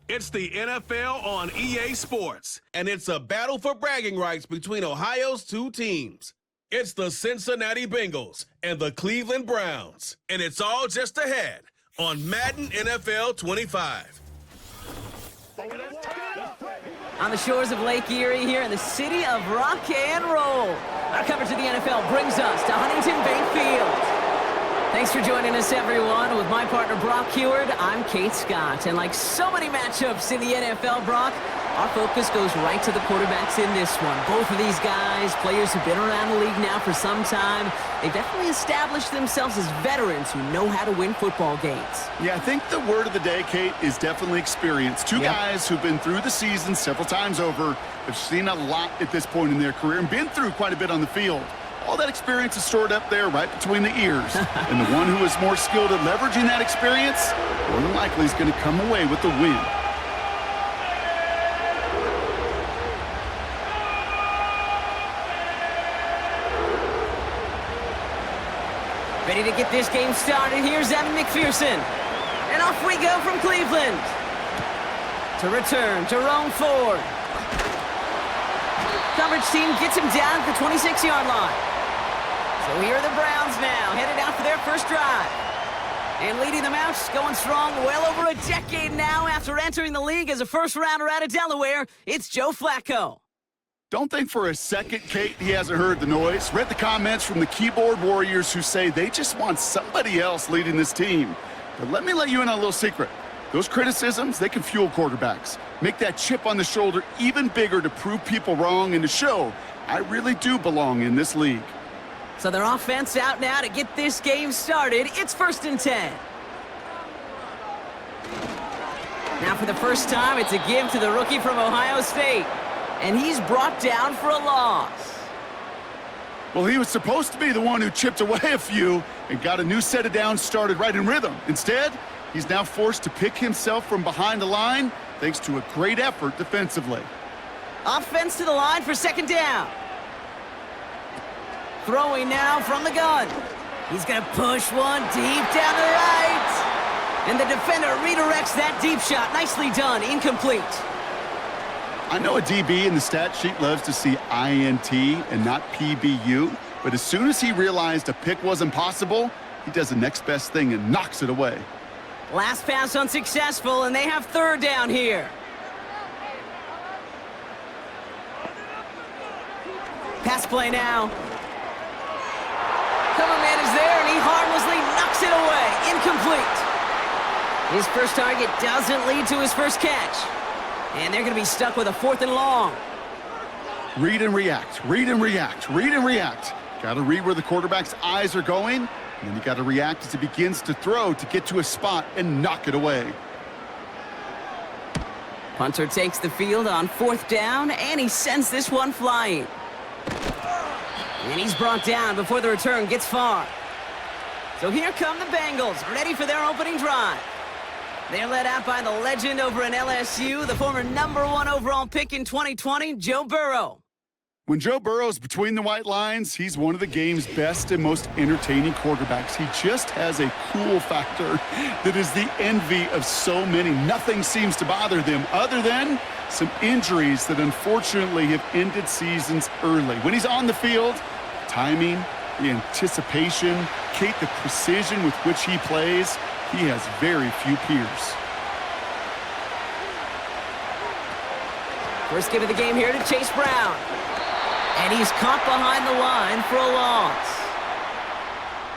It's the NFL on EA Sports, and it's a battle for bragging rights between Ohio's two teams. It's the Cincinnati Bengals and the Cleveland Browns, and it's all just ahead on Madden NFL 25. On the shores of Lake Erie here in the city of rock and roll, our coverage of the NFL brings us to Huntington Bank Field. Thanks for joining us, everyone. With my partner, Brock Heward, I'm Kate Scott. And like so many matchups in the NFL, Brock, our focus goes right to the quarterbacks in this one. Both of these guys, players who've been around the league now for some time, they've definitely established themselves as veterans who know how to win football games. Yeah, I think the word of the day, Kate, is definitely experience. Two guys who've been through the season several times over, have seen a lot at this point in their career, and been through quite a bit on the field. All that experience is stored up there right between the ears. And the one who is more skilled at leveraging that experience, more than likely is going to come away with the win. Ready to get this game started. Here's Evan McPherson. And off we go from Cleveland. To return, Jerome Ford. Coverage team gets him down at the 26-yard line. So here are the Browns now, headed out for their first drive. And leading them out, going strong well over a decade now after entering the league as a first-rounder out of Delaware, it's Joe Flacco. Don't think for a second, Kate, he hasn't heard the noise. Read the comments from the keyboard warriors who say they just want somebody else leading this team. But let me let you in on a little secret. Those criticisms, they can fuel quarterbacks. Make that chip on the shoulder even bigger to prove people wrong and to show I really do belong in this league. So their offense out now to get this game started. It's 1st and 10. Now for the first time, it's a give to the rookie from Ohio State. And he's brought down for a loss. Well, he was supposed to be the one who chipped away a few and got a new set of downs started right in rhythm. Instead, he's now forced to pick himself from behind the line thanks to a great effort defensively. Offense to the line for 2nd down. Throwing now from the gun. He's going to push one deep down the right. And the defender redirects that deep shot. Nicely done. Incomplete. I know a DB in the stat sheet loves to see INT and not PBU, but as soon as he realized a pick wasn't possible, he does the next best thing and knocks it away. Last pass unsuccessful, and they have 3rd down here. Pass play now. Cover man is there, and he harmlessly knocks it away. Incomplete. His first target doesn't lead to his first catch. And they're going to be stuck with a 4th and long. Read and react, read and react, read and react. Got to read where the quarterback's eyes are going, and then you got to react as he begins to throw to get to a spot and knock it away. Punter takes the field on 4th down, and he sends this one flying. And he's brought down before the return gets far. So here come the Bengals, ready for their opening drive. They're led out by the legend over in LSU, the former #1 overall pick in 2020, Joe Burrow. When Joe Burrow's between the white lines, he's one of the game's best and most entertaining quarterbacks. He just has a cool factor that is the envy of so many. Nothing seems to bother them other than some injuries that unfortunately have ended seasons early. When he's on the field, the timing, the anticipation, Kate, the precision with which he plays, he has very few peers. First give of the game here to Chase Brown. And he's caught behind the line for a loss.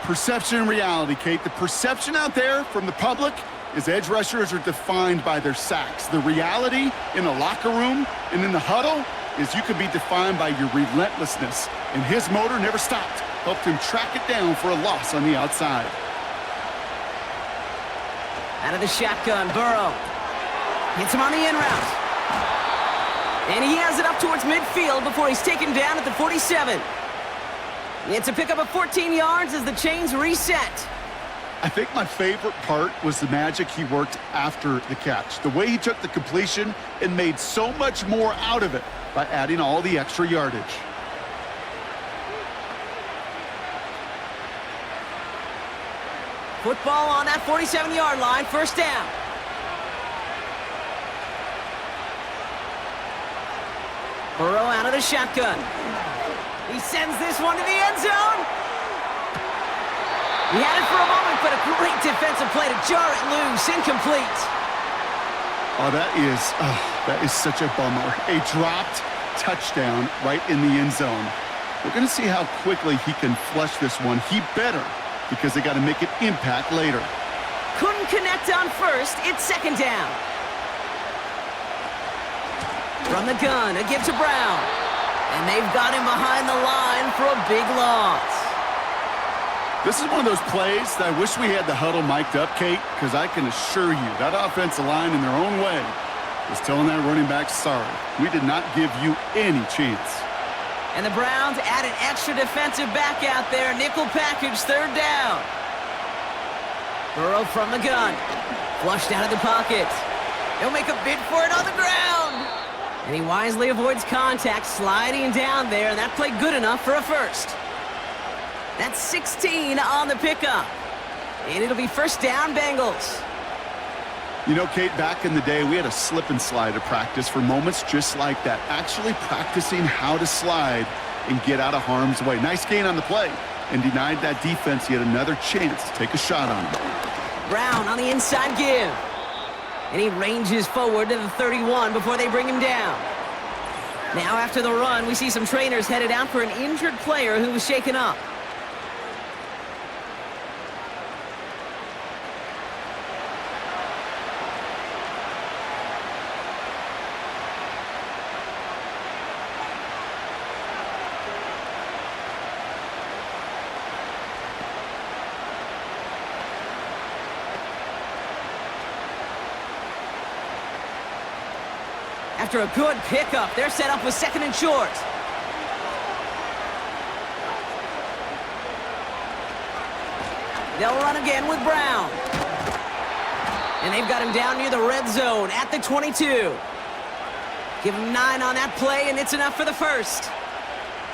Perception and reality, Kate. The perception out there from the public is edge rushers are defined by their sacks. The reality in the locker room and in the huddle is you can be defined by your relentlessness. And his motor never stopped. Helped him track it down for a loss on the outside. Out of the shotgun, Burrow. Hits him on the in route. And he has it up towards midfield before he's taken down at the 47. It's a pickup of 14 yards as the chains reset. I think my favorite part was the magic he worked after the catch. The way he took the completion and made so much more out of it by adding all the extra yardage. Football on that 47-yard line, 1st down. Burrow out of the shotgun. He sends this one to the end zone. He had it for a moment, but a great defensive play to jar it loose. Incomplete. Oh, that is such a bummer. A dropped touchdown right in the end zone. We're going to see how quickly he can flush this one. He better, because they got to make an impact later. Couldn't connect on first. It's second down. From the gun, a give to Brown. And they've got him behind the line for a big loss. This is one of those plays that I wish we had the huddle mic'd up, Kate, because I can assure you that offensive line in their own way is telling that running back, sorry, we did not give you any chance. And the Browns add an extra defensive back out there. Nickel package, third down. Burrow from the gun. Flushed out of the pocket. He'll make a bid for it on the ground. And he wisely avoids contact, sliding down there, and that played good enough for a first. That's 16 on the pickup. And it'll be first down, Bengals. You know, Kate, back in the day, we had a slip and slide at practice for moments just like that. Actually practicing how to slide and get out of harm's way. Nice gain on the play, and denied that defense yet another chance to take a shot on him. Brown on the inside give. And he ranges forward to the 31 before they bring him down. Now after the run, we see some trainers headed out for an injured player who was shaken up. After a good pickup, they're set up with second and short. They'll run again with Brown. And they've got him down near the red zone at the 22. Give him 9 on that play, and it's enough for the first.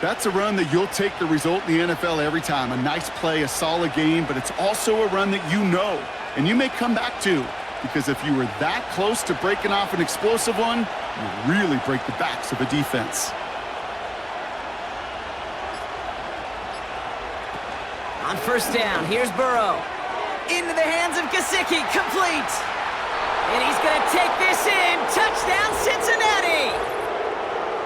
That's a run that you'll take the result in the NFL every time. A nice play, a solid game, but it's also a run that you know, and you may come back to. Because if you were that close to breaking off an explosive one, you really break the backs of a defense. On first down, here's Burrow. Into the hands of Gesicki, complete. And he's going to take this in. Touchdown, Cincinnati!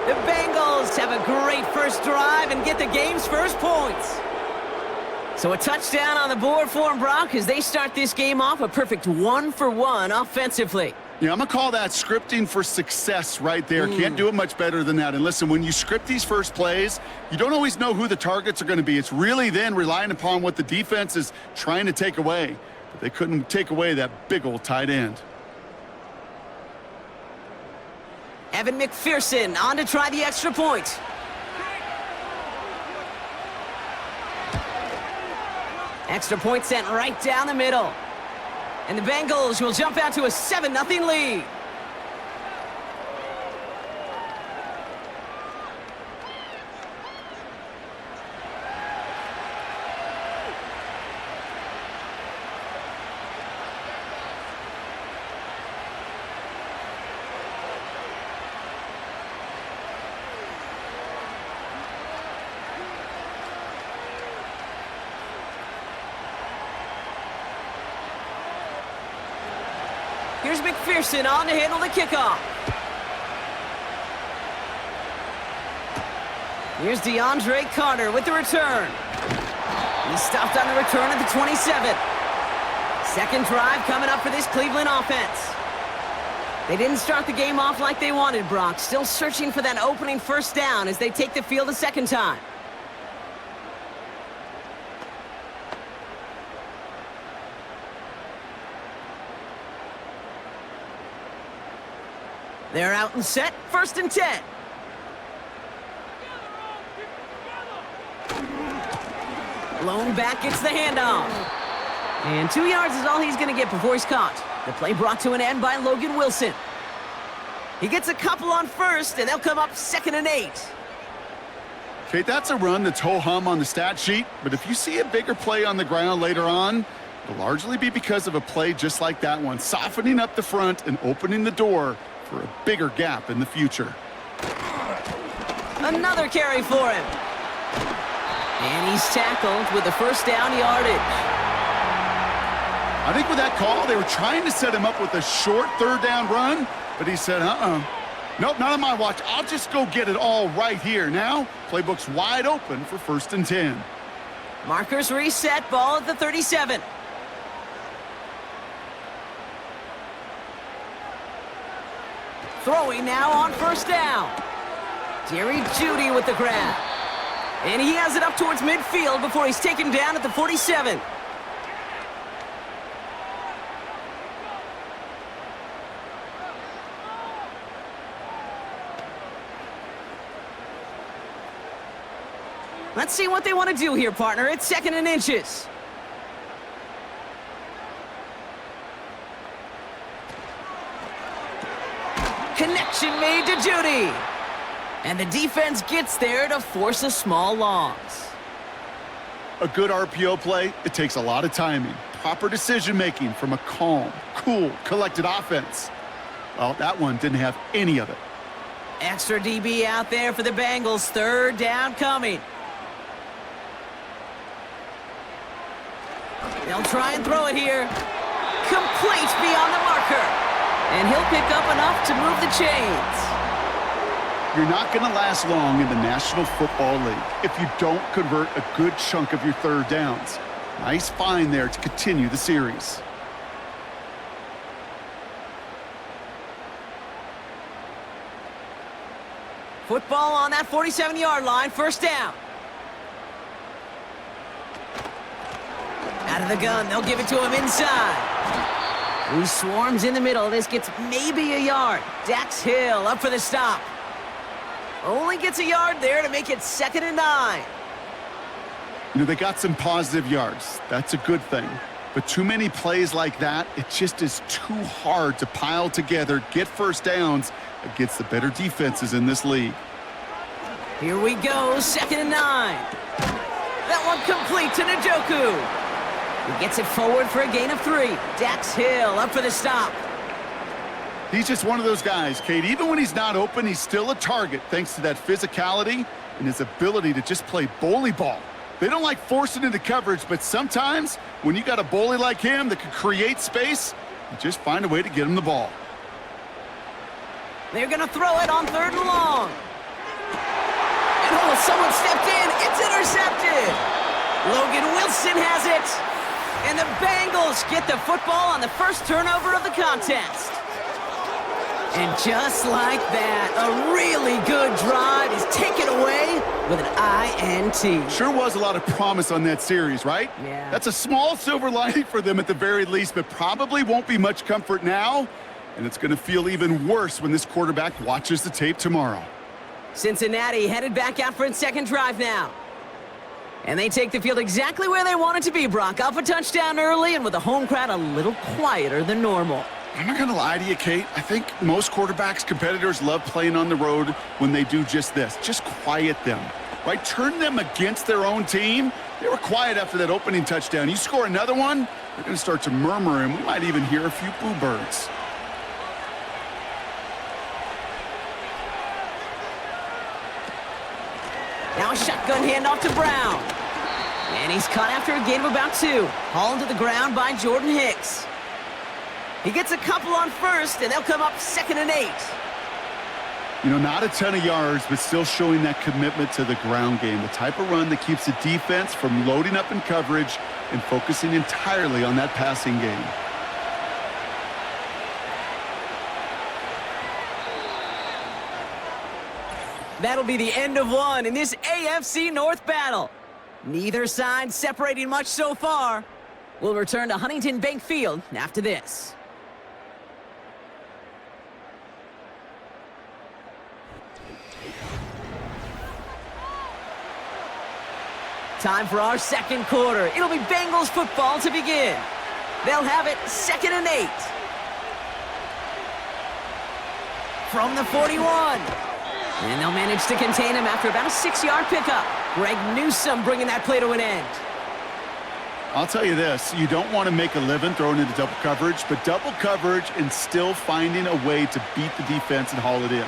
The Bengals have a great first drive and get the game's first points. So a touchdown on the board for them, Brock, as they start this game off a perfect 1-for-1 offensively. Yeah, I'm going to call that scripting for success right there. Can't do it much better than that. And listen, when you script these first plays, you don't always know who the targets are going to be. It's really then relying upon what the defense is trying to take away. But they couldn't take away that big old tight end. Evan McPherson on to try the extra point. Extra point sent right down the middle. And the Bengals will jump out to a 7-0 lead. Here's McPherson on to handle the kickoff. Here's DeAndre Carter with the return. He stopped on the return at the 27. Second drive coming up for this Cleveland offense. They didn't start the game off like they wanted, Brock. Still searching for that opening first down as they take the field a second time. They're out and set, first and 10. Blown back, gets the handoff. And 2 yards is all he's going to get before he's caught. The play brought to an end by Logan Wilson. He gets a couple on first, and they'll come up 2nd and 8. Okay, that's a run that's ho-hum on the stat sheet, but if you see a bigger play on the ground later on, it'll largely be because of a play just like that one, softening up the front and opening the door for a bigger gap in the future. Another carry for him. And he's tackled with the first down yardage. I think with that call, they were trying to set him up with a short third down run, but he said, nope, not on my watch. I'll just go get it all right here. Now, playbook's wide open for 1st and 10. Markers reset, ball at the 37. Throwing now on 1st down. Jerry Jeudy with the grab. And he has it up towards midfield before he's taken down at the 47. Let's see what they want to do here, partner. It's 2nd and inches. Connection made to Jeudy. And the defense gets there to force a small loss. A good RPO play, it takes a lot of timing, proper decision-making from a calm, cool, collected offense. Well, that one didn't have any of it. Extra DB out there for the Bengals. 3rd down coming. They'll try and throw it here. Complete beyond the marker. And he'll pick up enough to move the chains. You're not going to last long in the National Football League if you don't convert a good chunk of your 3rd downs. Nice find there to continue the series. Football on that 47-yard line. 1st down. Out of the gun, they'll give it to him inside. He swarms in the middle. This gets maybe a yard. Dax Hill up for the stop. Only gets a yard there to make it 2nd and 9. You know, they got some positive yards. That's a good thing. But too many plays like that, it just is too hard to pile together, get 1st downs against the better defenses in this league. Here we go, 2nd and 9. That one complete to Njoku. He gets it forward for a gain of 3. Dax Hill up for the stop. He's just one of those guys, Kate. Even when he's not open, he's still a target thanks to that physicality and his ability to just play bully ball. They don't like forcing into coverage, but sometimes when you got a bully like him that can create space, you just find a way to get him the ball. They're going to throw it on 3rd and long. And someone stepped in. It's intercepted. Logan Wilson has it. And the Bengals get the football on the first turnover of the contest. And just like that, a really good drive is taken away with an INT. Sure was a lot of promise on that series, right? Yeah. That's a small silver lining for them at the very least, but probably won't be much comfort now. And it's going to feel even worse when this quarterback watches the tape tomorrow. Cincinnati headed back out for its 2nd drive now. And they take the field exactly where they want it to be, Brock. Up a touchdown early and with the home crowd a little quieter than normal. I'm not going to lie to you, Kate. I think most quarterbacks, competitors love playing on the road when they do just this. Just quiet them, right? Turn them against their own team. They were quiet after that opening touchdown. You score another one, they're going to start to murmur, and we might even hear a few boo birds. Now a shotgun handoff to Brown. And he's caught after a gain of about 2. Hauled to the ground by Jordan Hicks. He gets a couple on 1st, and they'll come up 2nd and 8. You know, not a ton of yards, but still showing that commitment to the ground game. The type of run that keeps the defense from loading up in coverage and focusing entirely on that passing game. That'll be the end of one in this AFC North battle. Neither side separating much so far. We'll return to Huntington Bank Field after this. Time for our 2nd quarter. It'll be Bengals football to begin. They'll have it 2nd and 8. From the 41. And they'll manage to contain him after about a 6-yard pickup. Greg Newsome bringing that play to an end. I'll tell you this, you don't want to make a living throwing into double coverage, but double coverage and still finding a way to beat the defense and haul it in.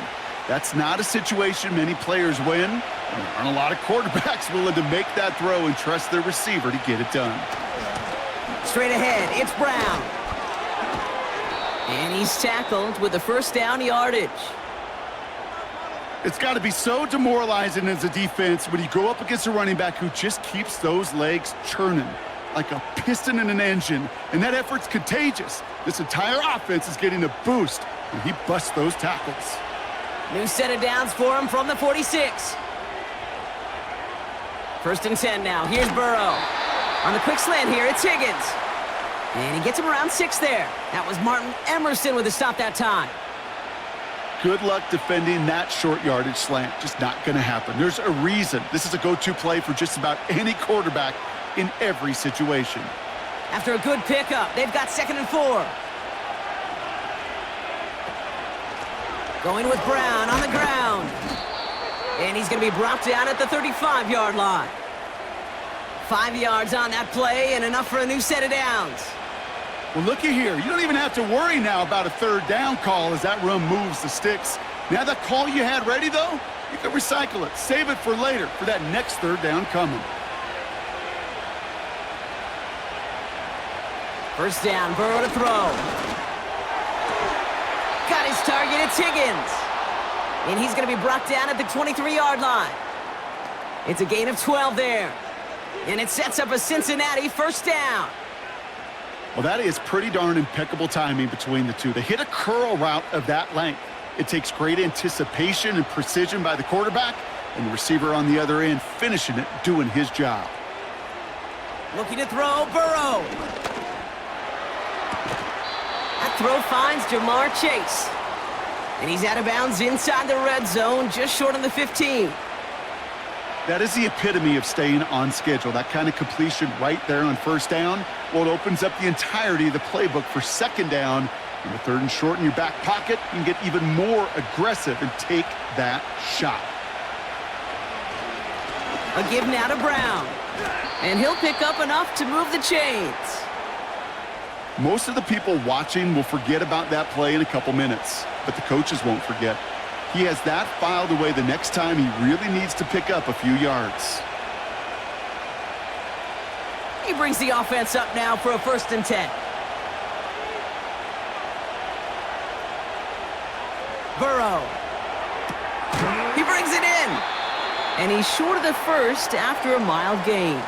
That's not a situation many players win. And there aren't a lot of quarterbacks willing to make that throw and trust their receiver to get it done. Straight ahead, it's Brown. And he's tackled with the first down yardage. It's got to be so demoralizing as a defense when you go up against a running back who just keeps those legs churning like a piston in an engine, and that effort's contagious. This entire offense is getting a boost when he busts those tackles. New set of downs for him from the 46. First and 10 now. Here's Burrow. On the quick slant here, it's Higgins. And he gets him around 6 there. That was Martin Emerson with a stop that time. Good luck defending that short yardage slant. Just not going to happen. There's a reason. This is a go-to play for just about any quarterback in every situation. After a good pickup, they've got 2nd and 4. Going with Brown on the ground. And he's going to be brought down at the 35-yard line. 5 yards on that play and enough for a new set of downs. Well, looky here. You don't even have to worry now about a third down call as that run moves the sticks. Now that call you had ready, though, you can recycle it. Save it for later for that next third down coming. First down, Burrow to throw. Got his target, it's Higgins. And he's going to be brought down at the 23-yard line. It's a gain of 12 there. And it sets up a Cincinnati first down. Well, that is pretty darn impeccable timing between the two. They hit a curl route of that length. It takes great anticipation and precision by the quarterback, and the receiver on the other end finishing it, doing his job. Looking to throw, Burrow. That throw finds Jamar Chase. And he's out of bounds inside the red zone, just short of the 15. That is the epitome of staying on schedule. That kind of completion right there on first down. Well, it opens up the entirety of the playbook for second down. And the 3rd and short in your back pocket, you can get even more aggressive and take that shot. A give now to Brown. And he'll pick up enough to move the chains. Most of the people watching will forget about that play in a couple minutes, but the coaches won't forget. He has that filed away the next time he really needs to pick up a few yards. He brings the offense up now for a 1st and 10. Burrow. He brings it in. And he's short of the first after a mild gain.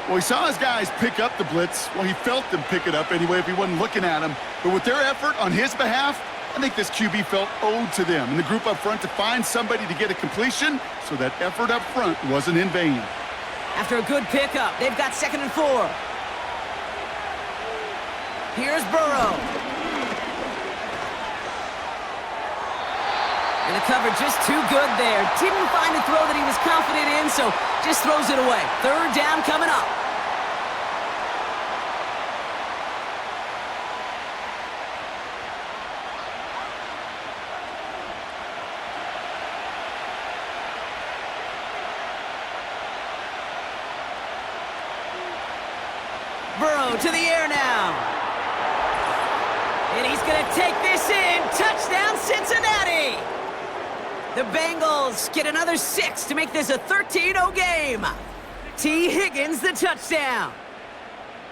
Well, he saw his guys pick up the blitz. Well, he felt them pick it up anyway if he wasn't looking at him. But with their effort on his behalf, I think this QB felt owed to them and the group up front to find somebody to get a completion, so that effort up front wasn't in vain. After a good pickup, they've got 2nd and 4. Here's Burrow. And the cover just too good there. Didn't find a throw that he was confident in, so just throws it away. 3rd down coming up. Burrow to the air now. And he's going to take this in. Touchdown, Cincinnati. The Bengals get another 6 to make this a 13-0 game. T. Higgins, the touchdown.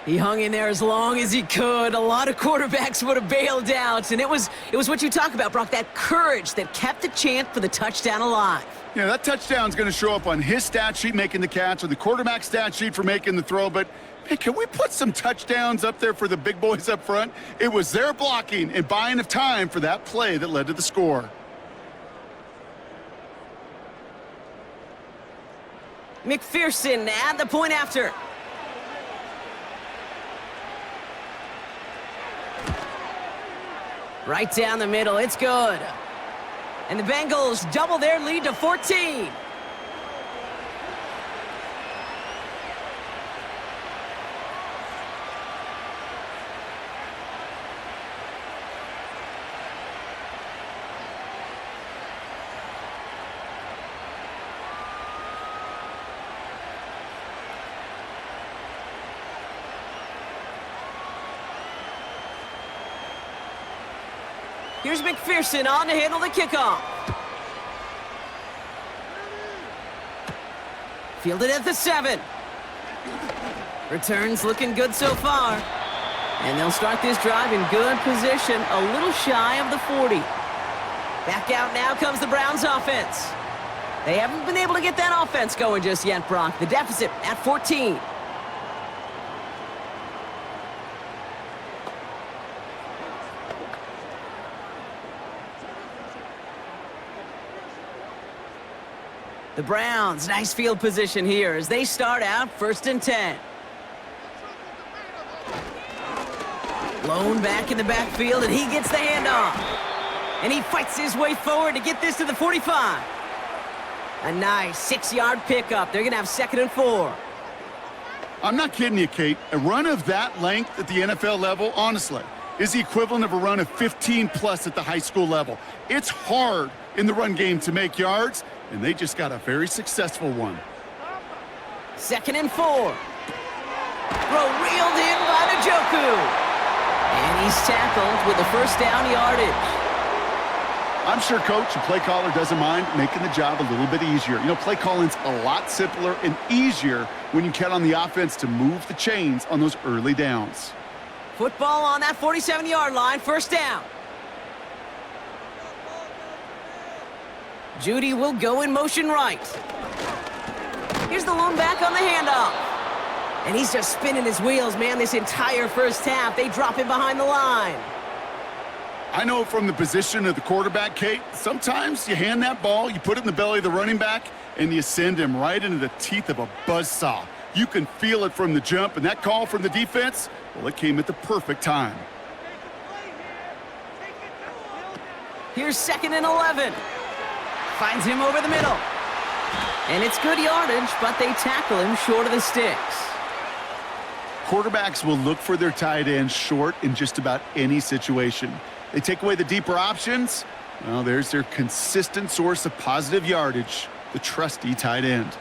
He hung in there as long as he could. A lot of quarterbacks would have bailed out. And it was what you talk about, Brock, that courage that kept the chant for the touchdown alive. Yeah, that touchdown's going to show up on his stat sheet making the catch or the quarterback stat sheet for making the throw. But, hey, can we put some touchdowns up there for the big boys up front? It was their blocking and buying of time for that play that led to the score. McPherson at the point after. Right down the middle, it's good. And the Bengals double their lead to 14. Here's McPherson on to handle the kickoff. Fielded at the 7. Returns looking good so far. And they'll start this drive in good position, a little shy of the 40. Back out now comes the Browns offense. They haven't been able to get that offense going just yet, Brock. The deficit at 14. The Browns, nice field position here as they start out 1st and 10. Lone back in the backfield, and he gets the handoff. And he fights his way forward to get this to the 45. A nice 6-yard pickup. They're going to have 2nd and 4. I'm not kidding you, Kate. A run of that length at the NFL level, honestly, is the equivalent of a run of 15-plus at the high school level. It's hard in the run game to make yards, and they just got a very successful one. 2nd and 4. Throw reeled in by Njoku. And he's tackled with the 1st down yardage. I'm sure coach and play caller doesn't mind making the job a little bit easier. You know, play calling's a lot simpler and easier when you count on the offense to move the chains on those early downs. Football on that 47-yard line, 1st down. Judy will go in motion right. Here's the lone back on the handoff. And he's just spinning his wheels, man, this entire 1st half. They drop him behind the line. I know from the position of the quarterback, Kate, sometimes you hand that ball, you put it in the belly of the running back, and you send him right into the teeth of a buzzsaw. You can feel it from the jump, and that call from the defense, well, it came at the perfect time. Here's 2nd and 11. Finds him over the middle. And it's good yardage, but they tackle him short of the sticks. Quarterbacks will look for their tight end short in just about any situation. They take away the deeper options. Well, there's their consistent source of positive yardage, the trusty tight end.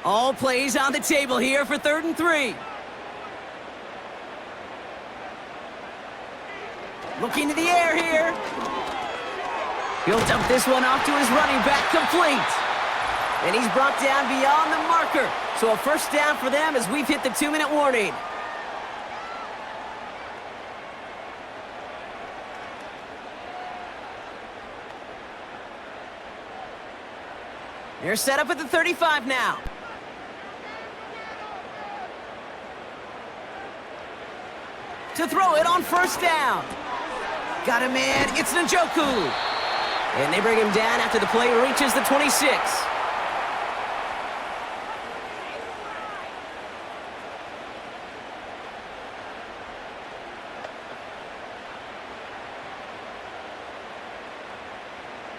All plays on the table here for 3rd and 3. Looking to the air here. He'll dump this one off to his running back, complete. And he's brought down beyond the marker. So a 1st down for them as we've hit the 2-minute warning. They're set up at the 35 now. To throw it on 1st down. Got a man, it's Njoku. And they bring him down after the play reaches the 26.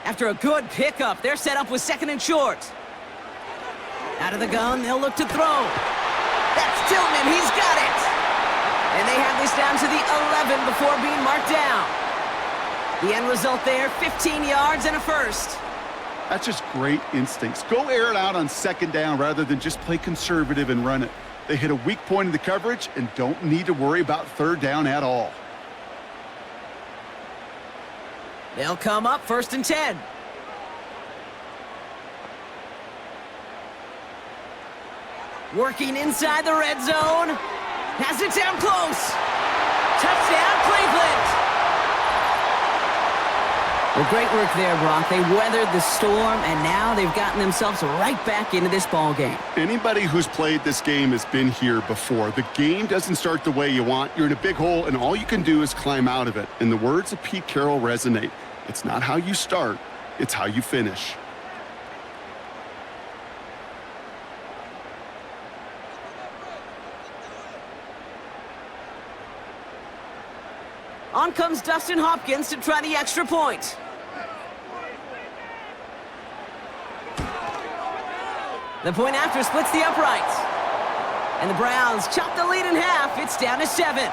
After a good pickup, they're set up with 2nd and short. Out of the gun, they'll look to throw. That's Tillman, he's got it. And they have this down to the 11 before being marked down. The end result there, 15 yards and a 1st. That's just great instincts. Go air it out on 2nd down rather than just play conservative and run it. They hit a weak point in the coverage and don't need to worry about 3rd down at all. They'll come up 1st and 10. Working inside the red zone. Has it down close. Touchdown, Cleveland. Well, great work there, Brock. They weathered the storm, and now they've gotten themselves right back into this ball game. Anybody who's played this game has been here before. The game doesn't start the way you want. You're in a big hole, and all you can do is climb out of it. And the words of Pete Carroll resonate. It's not how you start, it's how you finish. On comes Dustin Hopkins to try the extra point. The point after splits the uprights. And the Browns chop the lead in half. It's down to 7.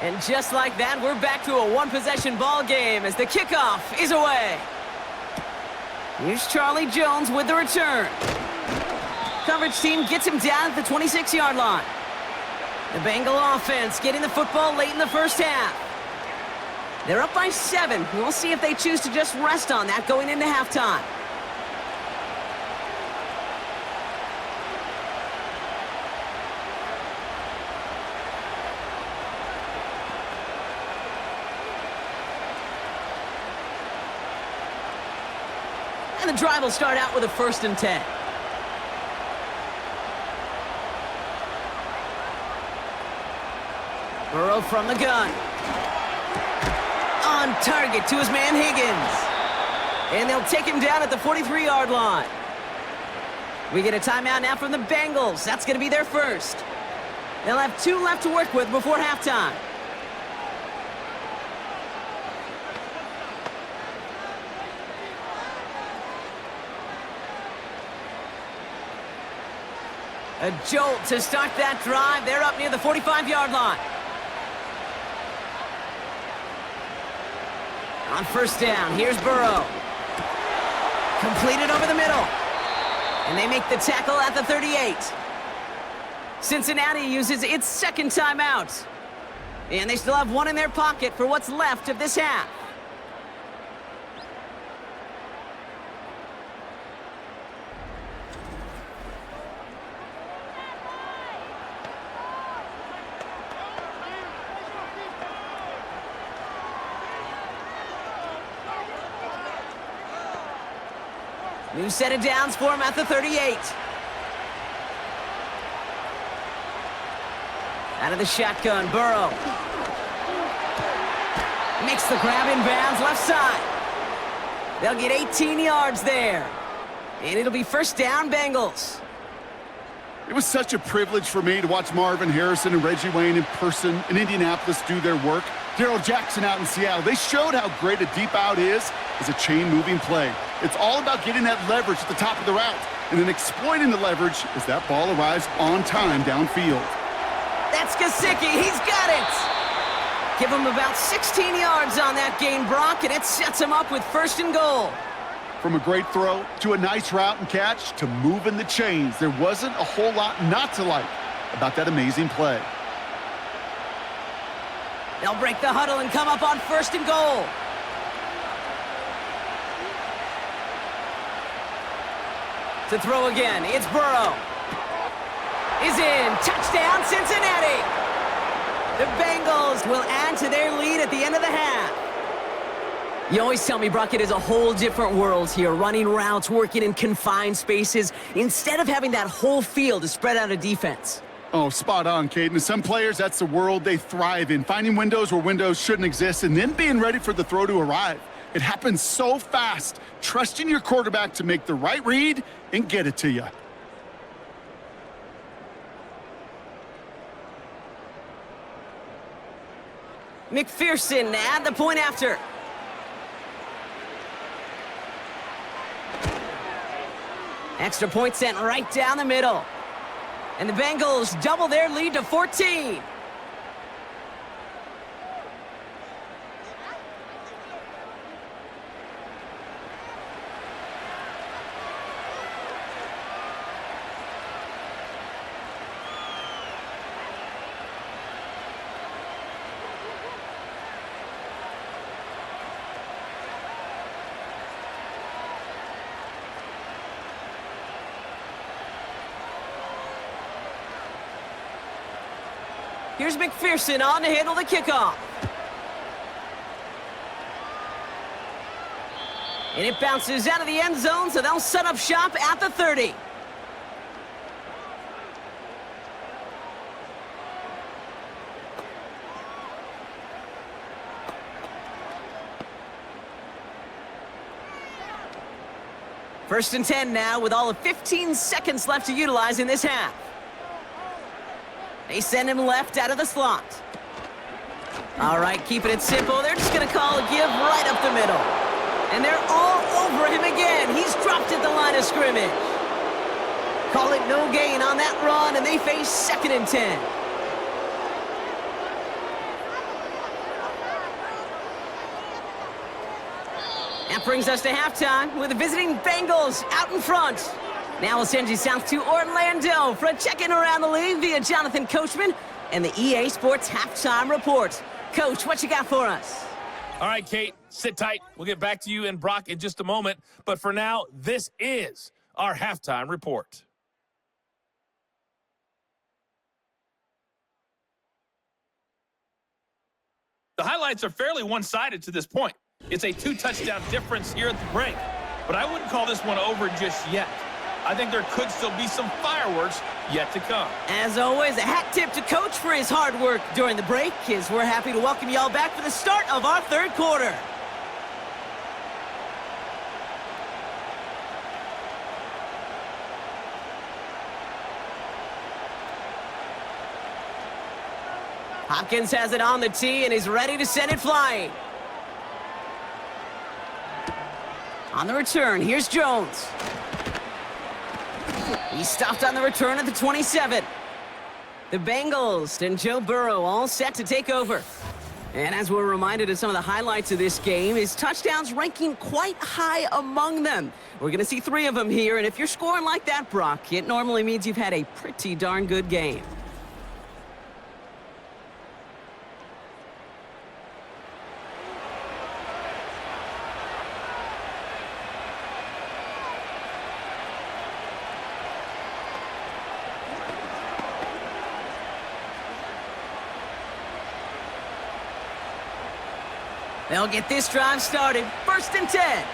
And just like that, we're back to a one-possession ball game as the kickoff is away. Here's Charlie Jones with the return. Coverage team gets him down at the 26-yard line. The Bengal offense getting the football late in the first half. They're up by 7. We'll see if they choose to just rest on that going into halftime. And the drive will start out with a 1st and 10. Burrow from the gun. On target to his man Higgins. And they'll take him down at the 43-yard line. We get a timeout now from the Bengals. That's going to be their first. They'll have 2 left to work with before halftime. A jolt to start that drive. They're up near the 45-yard line. On 1st down, here's Burrow. Completed over the middle. And they make the tackle at the 38. Cincinnati uses its 2nd timeout. And they still have 1 in their pocket for what's left of this half. New set of downs for him at the 38. Out of the shotgun, Burrow. Makes the grab in bounds, left side. They'll get 18 yards there. And it'll be 1st down, Bengals. It was such a privilege for me to watch Marvin Harrison and Reggie Wayne in person in Indianapolis do their work. Darrell Jackson out in Seattle. They showed how great a deep out is as a chain-moving play. It's all about getting that leverage at the top of the route and then exploiting the leverage as that ball arrives on time downfield. That's Gesicki. He's got it. Give him about 16 yards on that gain, Brock, and it sets him up with 1st and goal. From a great throw to a nice route and catch to moving the chains, there wasn't a whole lot not to like about that amazing play. They'll break the huddle and come up on 1st and goal. To throw again, it's Burrow. Is in. Touchdown, Cincinnati. The Bengals will add to their lead at the end of the half. You always tell me, Brock, it is a whole different world here, running routes, working in confined spaces, instead of having that whole field to spread out a defense. Oh, spot on, Caden. Some players, that's the world they thrive in, finding windows where windows shouldn't exist and then being ready for the throw to arrive. It happens so fast, trusting your quarterback to make the right read and get it to you. McPherson at the point after. Extra point sent right down the middle. And the Bengals double their lead to 14. Here's McPherson on to handle the kickoff. And it bounces out of the end zone, so they'll set up shop at the 30. First and 10 now with all of 15 seconds left to utilize in this half. They send him left out of the slot. All right, keeping it simple. They're just going to call a give right up the middle. And they're all over him again. He's dropped at the line of scrimmage. Call it no gain on that run, and they face 2nd and 10. That brings us to halftime with the visiting Bengals out in front. Now we'll send you south to Orlando for a check-in around the league via Jonathan Coachman and the EA Sports Halftime Report. Coach, what you got for us? All right, Kate, sit tight. We'll get back to you and Brock in just a moment. But for now, this is our Halftime Report. The highlights are fairly one-sided to this point. It's a 2-touchdown difference here at the break. But I wouldn't call this one over just yet. I think there could still be some fireworks yet to come. As always, a hat tip to Coach for his hard work during the break, as we're happy to welcome y'all back for the start of our third quarter. Hopkins has it on the tee and is ready to send it flying. On the return, here's Jones. He's stopped on the return at the 27. The Bengals and Joe Burrow all set to take over. And as we're reminded of some of the highlights of this game, his touchdowns ranking quite high among them. We're going to see 3 of them here, and if you're scoring like that, Brock, it normally means you've had a pretty darn good game. They'll get this drive started. 1st and 10.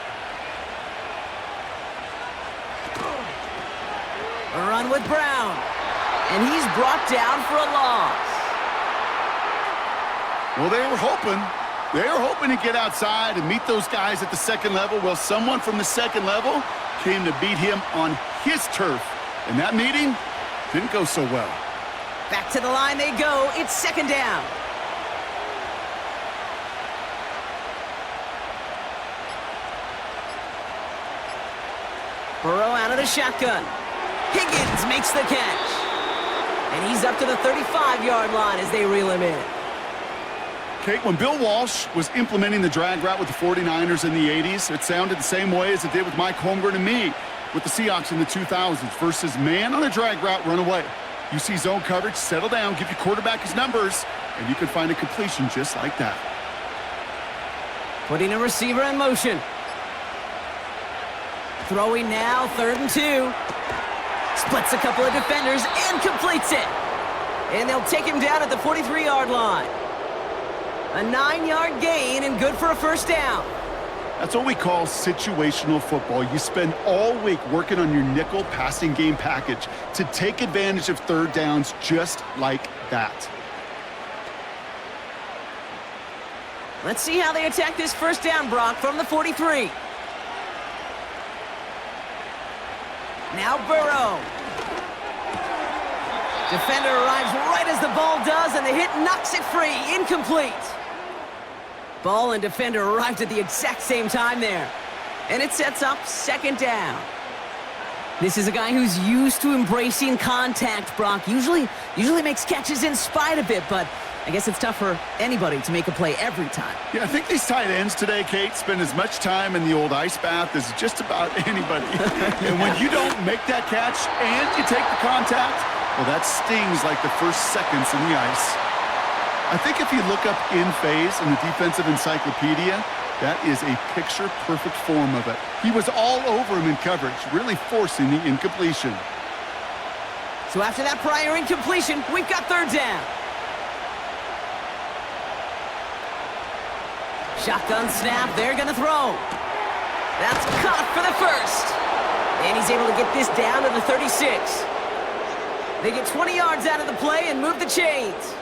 A run with Brown. And he's brought down for a loss. Well, they were hoping to get outside and meet those guys at the second level. Well, someone from the second level came to beat him on his turf. And that meeting didn't go so well. Back to the line they go. It's 2nd down. Burrow out of the shotgun. Higgins makes the catch. And he's up to the 35-yard line as they reel him in. Kate, when Bill Walsh was implementing the drag route with the 49ers in the 80s, it sounded the same way as it did with Mike Holmgren and me with the Seahawks in the 2000s versus man on a drag route, run away. You see zone coverage, settle down, give your quarterback his numbers, and you can find a completion just like that. Putting a receiver in motion. Throwing now, 3rd and 2. Splits a couple of defenders and completes it. And they'll take him down at the 43-yard line. A 9-yard gain and good for a 1st down. That's what we call situational football. You spend all week working on your nickel passing game package to take advantage of 3rd downs just like that. Let's see how they attack this 1st down, Brock, from the 43. Now Burrow. Defender arrives right as the ball does, and the hit knocks it free. Incomplete. Ball and defender arrived at the exact same time there. And it sets up 2nd down. This is a guy who's used to embracing contact, Brock. Usually makes catches in spite of it, but I guess it's tough for anybody to make a play every time. Yeah, I think these tight ends today, Kate, spend as much time in the old ice bath as just about anybody. And when you don't make that catch and you take the contact, well, that stings like the first seconds in the ice. I think if you look up in phase in the defensive encyclopedia, that is a picture-perfect form of it. He was all over him in coverage, really forcing the incompletion. So after that prior incompletion, we've got 3rd down. Shotgun snap, they're gonna throw. That's caught for the 1st. And he's able to get this down to the 36. They get 20 yards out of the play and move the chains.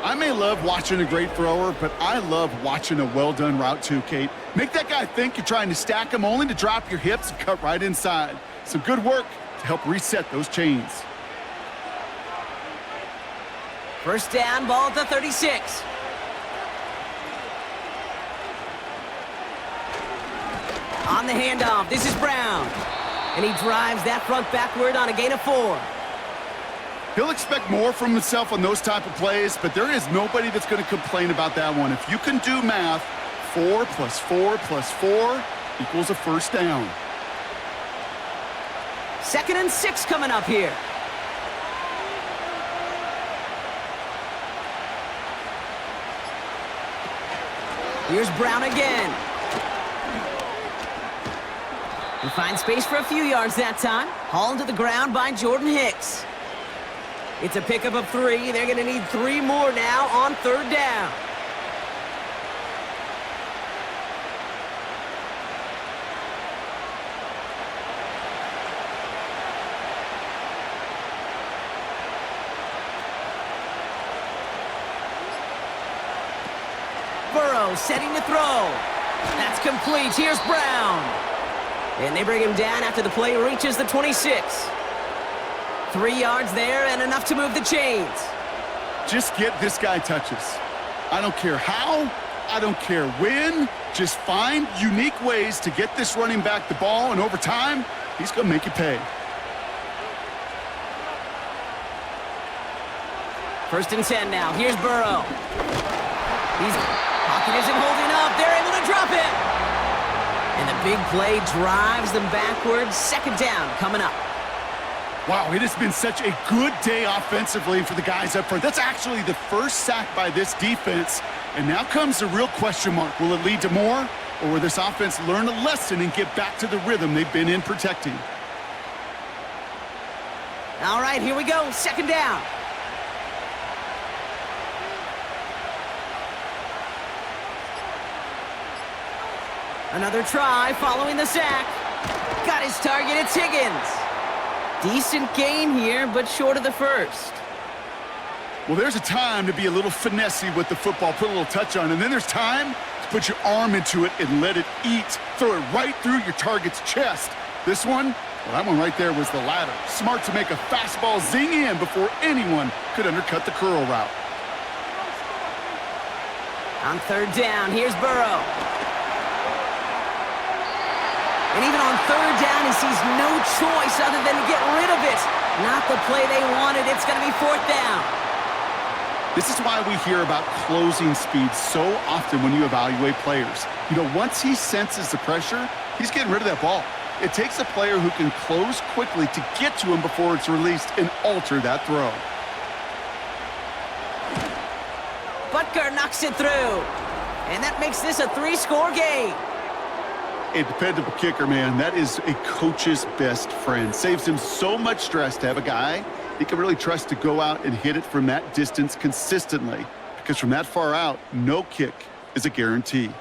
I may love watching a great thrower, but I love watching a well-done route too, Kate. Make that guy think you're trying to stack him only to drop your hips and cut right inside. Some good work to help reset those chains. 1st down, ball at the 36. On the handoff, this is Brown. And he drives that front backward on a gain of 4. He'll expect more from himself on those type of plays, but there is nobody that's going to complain about that one. If you can do math, 4 + 4 + 4, equals a first down. 2nd and 6 coming up here. Here's Brown again. He finds space for a few yards that time. Hauled to the ground by Jordan Hicks. It's a pickup of 3. They're going to need 3 more now on 3rd down. Burrow setting to throw. That's complete. Here's Brown. And they bring him down after the play reaches the 26. 3 yards there and enough to move the chains. Just get this guy touches. I don't care how, I don't care when. Just find unique ways to get this running back the ball, and over time, he's going to make you pay. 1st and 10 now. Here's Burrow. Pocket isn't holding up. They're able to drop it. And the big play drives them backwards. 2nd down coming up. Wow, it has been such a good day offensively for the guys up front. That's actually the first sack by this defense. And now comes the real question mark. Will it lead to more? Or will this offense learn a lesson and get back to the rhythm they've been in protecting? All right, here we go. 2nd down. Another try following the sack. Got his target. It's Higgins. Decent gain here, but short of the first. Well, there's a time to be a little finessey with the football, put a little touch on, and then there's time to put your arm into it and let it eat. Throw it right through your target's chest. This one, well, that one right there was the latter. Smart to make a fastball zing in before anyone could undercut the curl route. On 3rd down, here's Burrow. And even on 3rd down, he sees no choice other than to get rid of it. Not the play they wanted. It's going to be 4th down. This is why we hear about closing speed so often when you evaluate players. You know, once he senses the pressure, he's getting rid of that ball. It takes a player who can close quickly to get to him before it's released and alter that throw. Butker knocks it through. And that makes this a 3-score game. A dependable kicker, man. That is a coach's best friend. Saves him so much stress to have a guy he can really trust to go out and hit it from that distance consistently. Because from that far out, no kick is a guarantee.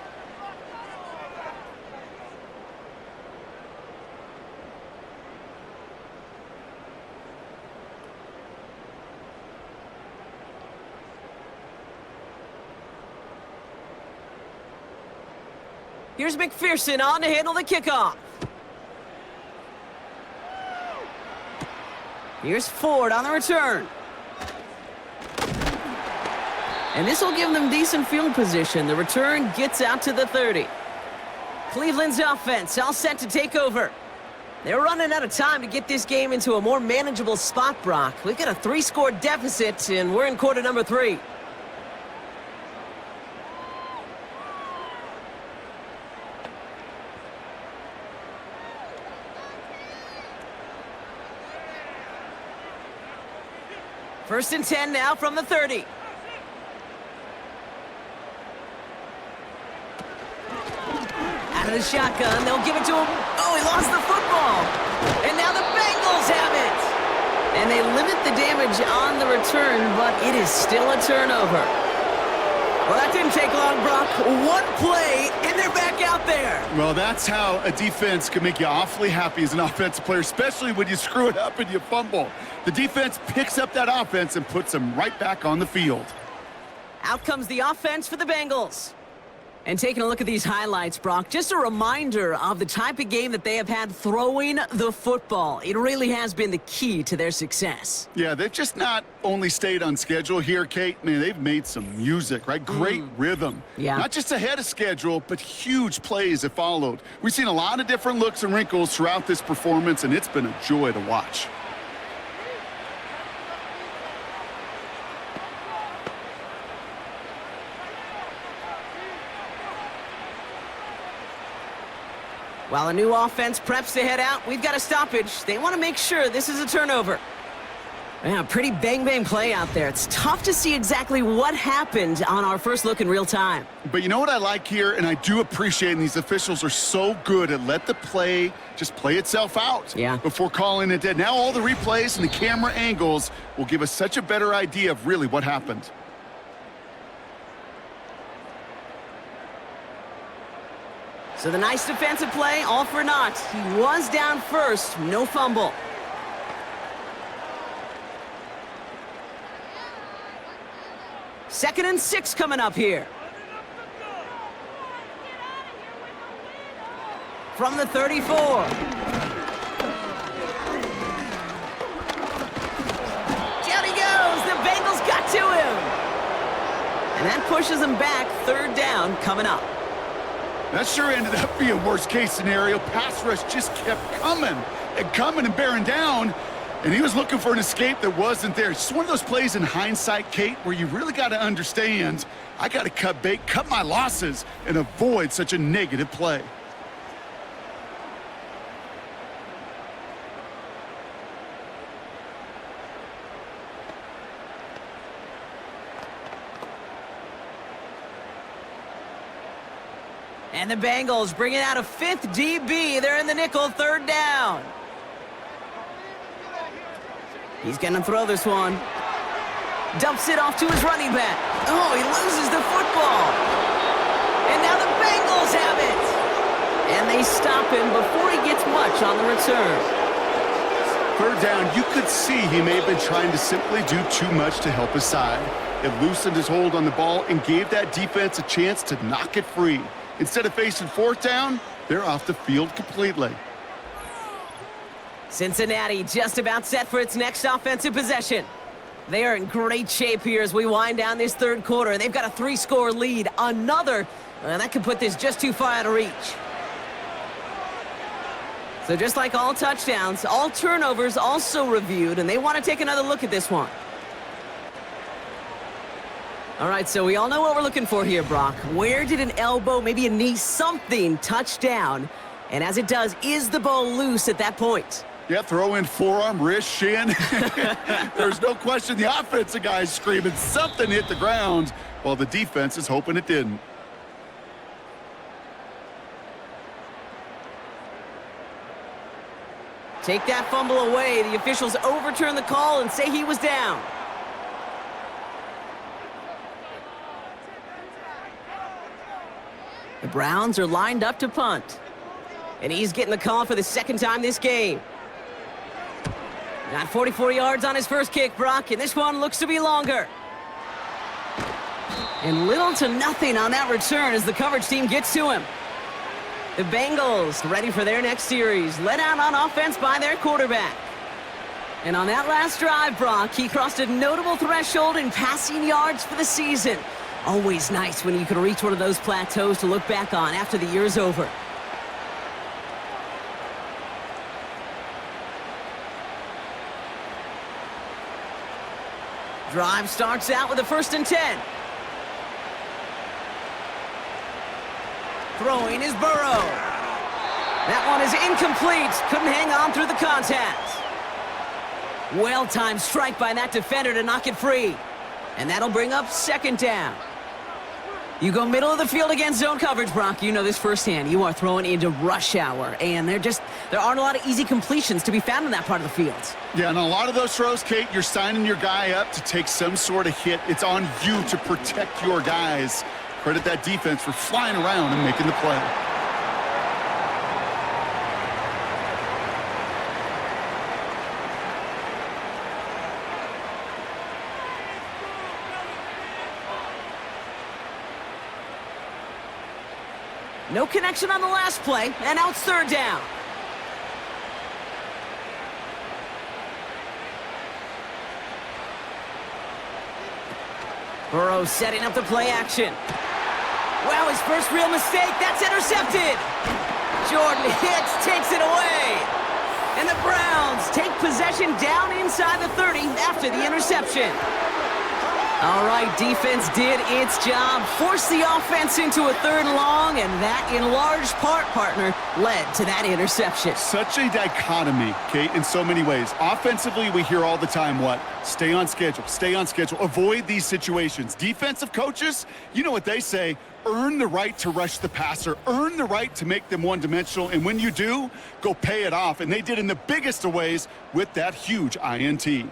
Here's McPherson on to handle the kickoff. Here's Ford on the return. And this will give them decent field position. The return gets out to the 30. Cleveland's offense all set to take over. They're running out of time to get this game into a more manageable spot, Brock. We've got a 3-score deficit, and we're in quarter number 3. First and 10 now from the 30. Out of the shotgun, they'll give it to him. Oh, he lost the football. And now the Bengals have it. And they limit the damage on the return, but it is still a turnover. Well, that didn't take long, Brock. One play, and they're back out there. Well, that's how a defense can make you awfully happy as an offensive player, especially when you screw it up and you fumble. The defense picks up that offense and puts them right back on the field. Out comes the offense for the Bengals. And taking a look at these highlights, Brock, just a reminder of the type of game that they have had throwing the football. It really has been the key to their success. Yeah, they've just not only stayed on schedule here, Kate. Man, they've made some music, right? Great rhythm. Yeah. Not just ahead of schedule, but huge plays have followed. We've seen a lot of different looks and wrinkles throughout this performance, and it's been a joy to watch. While a new offense preps to head out, we've got a stoppage. They want to make sure this is a turnover. Yeah, pretty bang-bang play out there. It's tough to see exactly what happened on our first look in real time. But you know what I like here, and I do appreciate, and these officials are so good at let the play just play itself out before calling it dead. Now all the replays and the camera angles will give us such a better idea of really what happened. So the nice defensive play, all for naught. He was down first, no fumble. Second and 6 coming up here. From the 34. Down he goes. The Bengals got to him. And that pushes him back. Third down coming up. That sure ended up being worst case scenario. Pass rush just kept coming and bearing down. And he was looking for an escape that wasn't there. It's just one of those plays in hindsight, Kate, where you really got to understand, I got to cut bait, cut my losses, and avoid such a negative play. And the Bengals bringing out a 5th DB. They're in the nickel, third down. He's going to throw this one. Dumps it off to his running back. Oh, he loses the football. And now the Bengals have it. And they stop him before he gets much on the return. Third down, you could see he may have been trying to simply do too much to help his side. It loosened his hold on the ball and gave that defense a chance to knock it free. Instead of facing fourth down, they're off the field completely. Cincinnati just about set for its next offensive possession. They are in great shape here as we wind down this third quarter. They've got a 3-score lead. Another, that could put this just too far out of reach. So just like all touchdowns, all turnovers also reviewed, and they want to take another look at this one. All right, so we all know what we're looking for here, Brock. Where did an elbow, maybe a knee, something touch down? And as it does, is the ball loose at that point? Yeah, throw in forearm, wrist, shin. There's no question the offensive guy's screaming something hit the ground while the defense is hoping it didn't. Take that fumble away. The officials overturn the call and say he was down. The Browns are lined up to punt. And he's getting the call for the second time this game. Got 44 yards on his first kick, Brock, and this one looks to be longer. And little to nothing on that return as the coverage team gets to him. The Bengals ready for their next series, led out on offense by their quarterback. And on that last drive, Brock, he crossed a notable threshold in passing yards for the season. Always nice when you can reach one of those plateaus to look back on after the year's over. Drive starts out with a 1st and 10. Throwing is Burrow. That one is incomplete. Couldn't hang on through the contact. Well-timed strike by that defender to knock it free. And that'll bring up 2nd down. You go middle of the field against zone coverage, Brock. You know this firsthand. You are throwing into rush hour, and there aren't a lot of easy completions to be found in that part of the field. Yeah, and a lot of those throws, Kate, you're signing your guy up to take some sort of hit. It's on you to protect your guys. Credit that defense for flying around and making the play. No connection on the last play, and now it's 3rd down. Burrow setting up the play action. Wow, his first real mistake. That's intercepted. Jordan Hicks takes it away. And the Browns take possession down inside the 30 after the interception. All right, defense did its job, forced the offense into a 3rd and long, and that, in large part, partner, led to that interception. Such a dichotomy, Kate, in so many ways. Offensively, we hear all the time what? Stay on schedule, avoid these situations. Defensive coaches, you know what they say, earn the right to rush the passer, earn the right to make them one-dimensional, and when you do, go pay it off. And they did in the biggest of ways with that huge INT.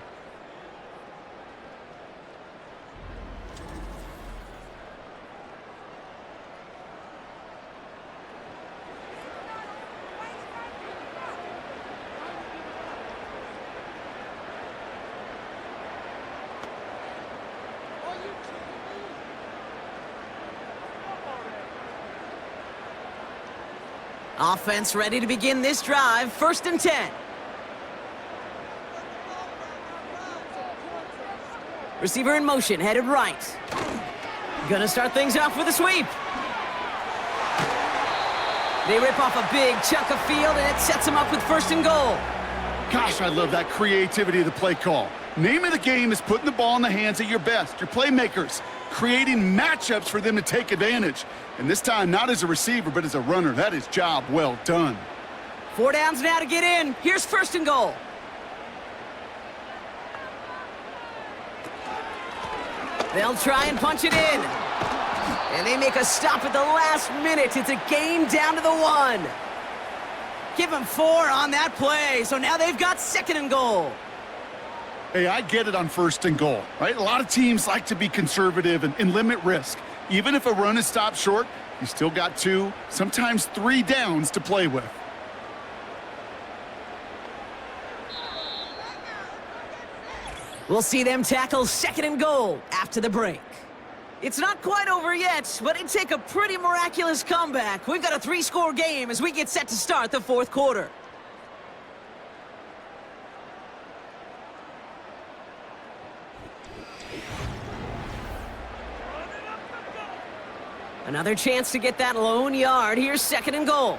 Offense ready to begin this drive. 1st and 10. Receiver in motion, headed right. Gonna start things off with a sweep. They rip off a big chunk of field, and it sets them up with 1st and goal. Gosh, I love that creativity of the play call. Name of the game is putting the ball in the hands of your best, your playmakers, creating matchups for them to take advantage. And this time, not as a receiver, but as a runner. That is job well done. 4 downs now to get in. Here's 1st and goal. They'll try and punch it in. And they make a stop at the last minute. It's a game down to the 1. Give them 4 on that play. So now they've got 2nd and goal. Hey, I get it on 1st and goal, right? A lot of teams like to be conservative and limit risk. Even if a run is stopped short, you still got 2, sometimes 3 downs to play with. We'll see them tackle 2nd and goal after the break. It's not quite over yet, but it'd take a pretty miraculous comeback. We've got a 3-score game as we get set to start the 4th quarter. Another chance to get that lone yard. Here's 2nd and goal.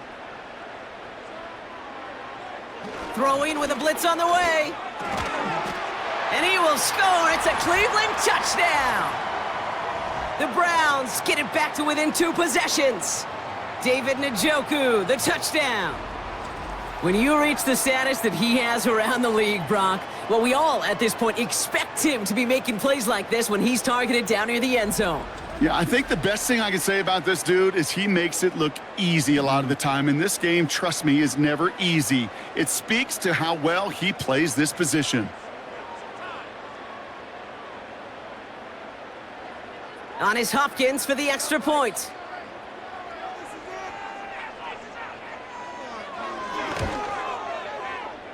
Throwing with a blitz on the way. And he will score. It's a Cleveland touchdown. The Browns get it back to within 2 possessions. David Njoku, the touchdown. When you reach the status that he has around the league, Brock, well, we all at this point expect him to be making plays like this when he's targeted down near the end zone. Yeah, I think the best thing I can say about this dude is he makes it look easy a lot of the time. And this game, trust me, is never easy. It speaks to how well he plays this position. On his Hopkins for the extra point.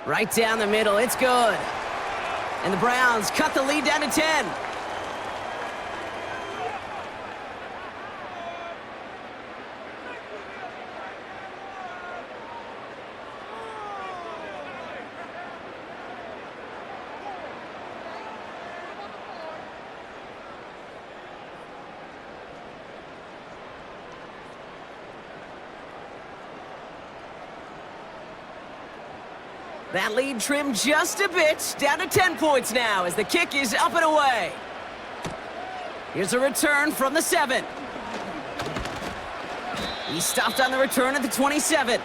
Right down the middle, it's good. And the Browns cut the lead down to 10. That lead trimmed just a bit, down to 10 points now as the kick is up and away. Here's a return from the 7. He stopped on the return at the 27.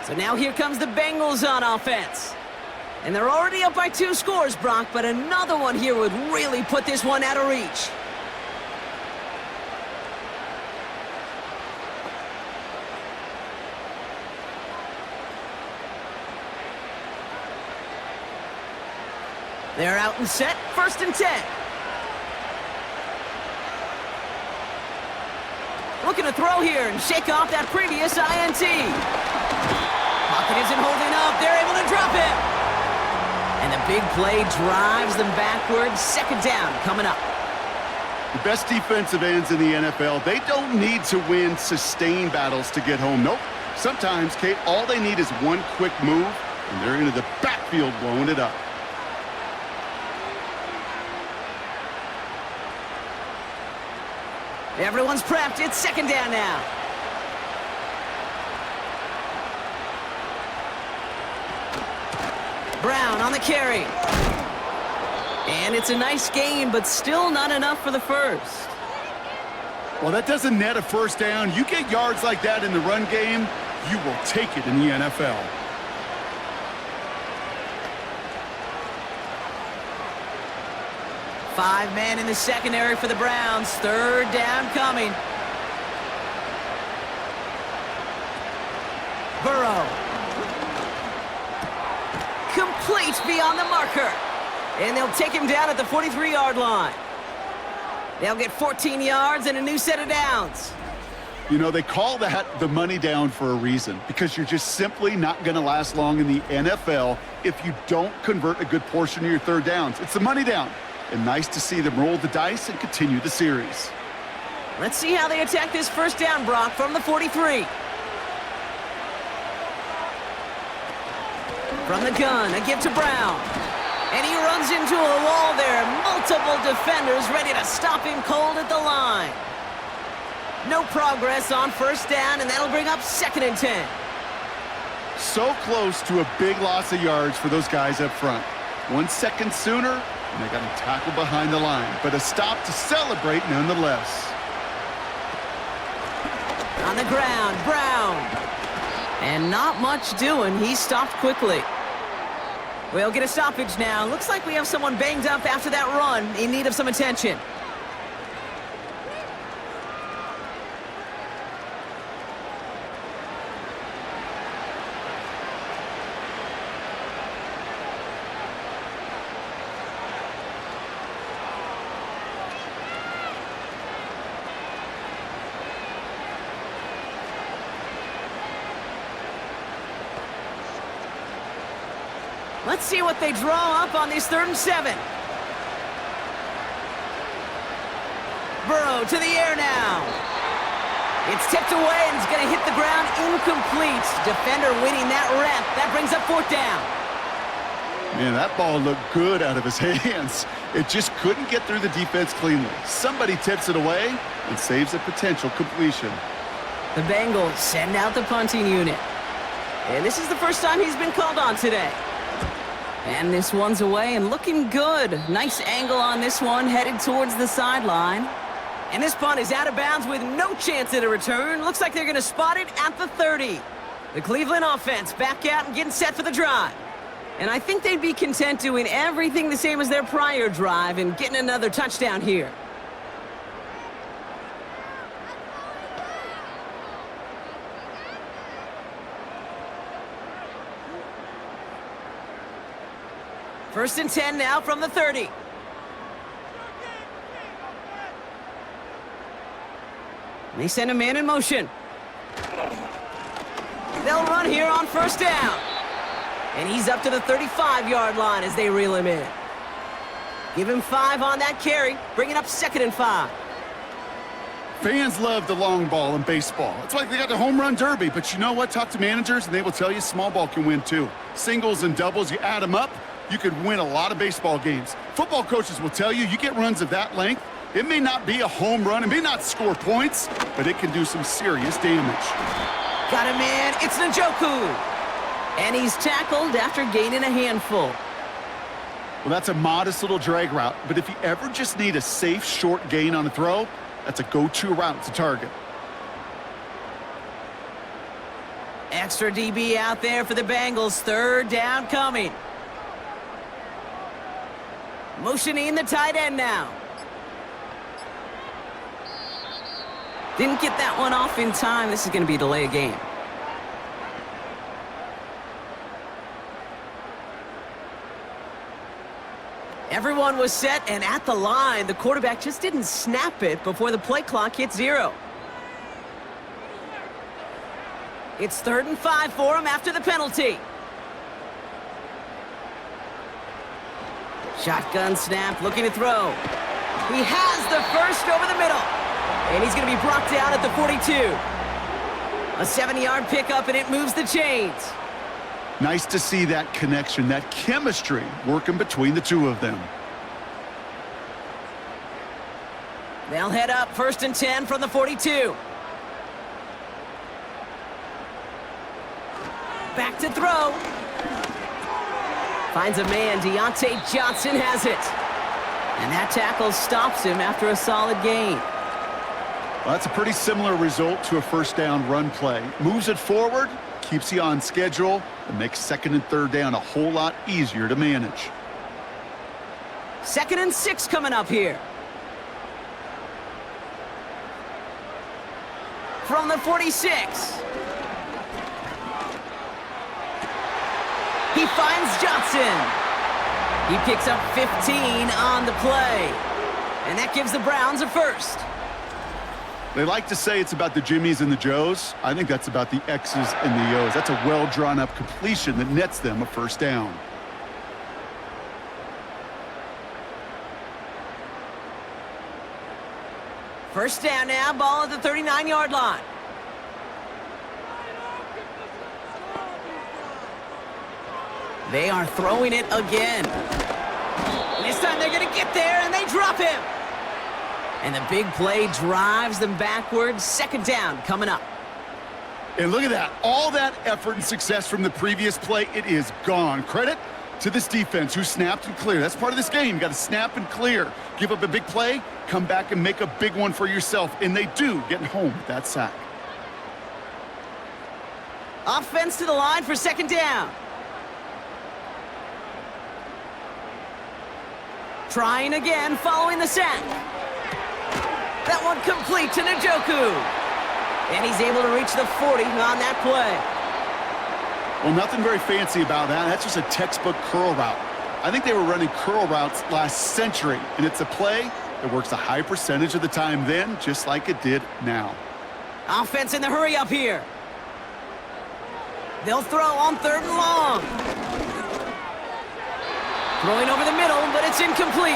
So now here comes the Bengals on offense. And they're already up by 2 scores, Brock, but another one here would really put this one out of reach. They're out and set, 1st and 10. Looking to throw here and shake off that previous INT. Pocket isn't holding up, they're able to drop it. And the big play drives them backwards. 2nd down coming up. The best defensive ends in the NFL, they don't need to win sustained battles to get home. Nope. Sometimes, Kate, all they need is one quick move, and they're into the backfield blowing it up. Everyone's prepped. It's 2nd down now. Brown on the carry. And it's a nice gain, but still not enough for the first. Well, that doesn't net a first down. You get yards like that in the run game, you will take it in the NFL. Five men in the secondary for the Browns. Third down coming. Burrow. Complete beyond the marker. And they'll take him down at the 43-yard line. They'll get 14 yards and a new set of downs. You know, they call that the money down for a reason, because you're just simply not going to last long in the NFL if you don't convert a good portion of your third downs. It's the money down. And nice to see them roll the dice and continue the series. Let's see how they attack this first down, Brock, from the 43. From the gun, a give to Brown. And he runs into a wall there. Multiple defenders ready to stop him cold at the line. No progress on first down, and that'll bring up 2nd and 10. So close to a big loss of yards for those guys up front. 1 second sooner, and they got to tackle behind the line. But a stop to celebrate nonetheless. On the ground, Brown. And not much doing. He stopped quickly. We'll get a stoppage now. Looks like we have someone banged up after that run, in need of some attention. Let's see what they draw up on these 3rd and 7. Burrow to the air now. It's tipped away and it's going to hit the ground incomplete. Defender winning that rep. That brings up 4th down. Man, that ball looked good out of his hands. It just couldn't get through the defense cleanly. Somebody tips it away and saves a potential completion. The Bengals send out the punting unit. And this is the first time he's been called on today. And this one's away and looking good. Nice angle on this one, headed towards the sideline. And this punt is out of bounds with no chance at a return. Looks like they're going to spot it at the 30. The Cleveland offense back out and getting set for the drive. And I think they'd be content doing everything the same as their prior drive and getting another touchdown here. First and 10 now from the 30. They send a man in motion. They'll run here on first down. And he's up to the 35-yard line as they reel him in. Give him 5 on that carry, bringing up 2nd and 5. Fans love the long ball in baseball. It's like they got the home run derby, but you know what? Talk to managers and they will tell you small ball can win too. Singles and doubles, you add them up, you could win a lot of baseball games. Football coaches will tell you, you get runs of that length, it may not be a home run, it may not score points, but it can do some serious damage. Got him, man. It's Njoku. And he's tackled after gaining a handful. Well, that's a modest little drag route, but if you ever just need a safe, short gain on a throw, that's a go-to route to target. Extra DB out there for the Bengals. 3rd down coming. Motioning the tight end now. Didn't get that one off in time. This is going to be a delay of game. Everyone was set and at the line. The quarterback just didn't snap it before the play clock hit 0. It's 3rd and 5 for him after the penalty. Shotgun snap, looking to throw. He has the first over the middle. And he's going to be brought down at the 42. A 7-yard pickup, and it moves the chains. Nice to see that connection, that chemistry working between the two of them. They'll head up 1st and 10 from the 42. Back to throw. Finds a man. Deontay Johnson has it. And that tackle stops him after a solid gain. Well, that's a pretty similar result to a first down run play. Moves it forward, keeps you on schedule, and makes second and third down a whole lot easier to manage. 2nd and 6 coming up here. From the 46. He finds Johnson. He picks up 15 on the play. And that gives the Browns a first. They like to say it's about the Jimmies and the Joes. I think that's about the X's and the O's. That's a well-drawn-up completion that nets them a first down. First down now, ball at the 39-yard line. They are throwing it again. And this time they're going to get there, and they drop him. And the big play drives them backwards. 2nd down coming up. And look at that. All that effort and success from the previous play, it is gone. Credit to this defense who snapped and cleared. That's part of this game. You got to snap and clear. Give up a big play, come back and make a big one for yourself. And they do, getting home with that sack. Offense to the line for 2nd down. Trying again following the sack. That one complete to Njoku. And he's able to reach the 40 on that play. Well, nothing very fancy about that. That's just a textbook curl route. I think they were running curl routes last century, and it's a play that works a high percentage of the time then, just like it did now. Offense in the hurry up here. They'll throw on 3rd and long. Throwing over the middle, but it's incomplete.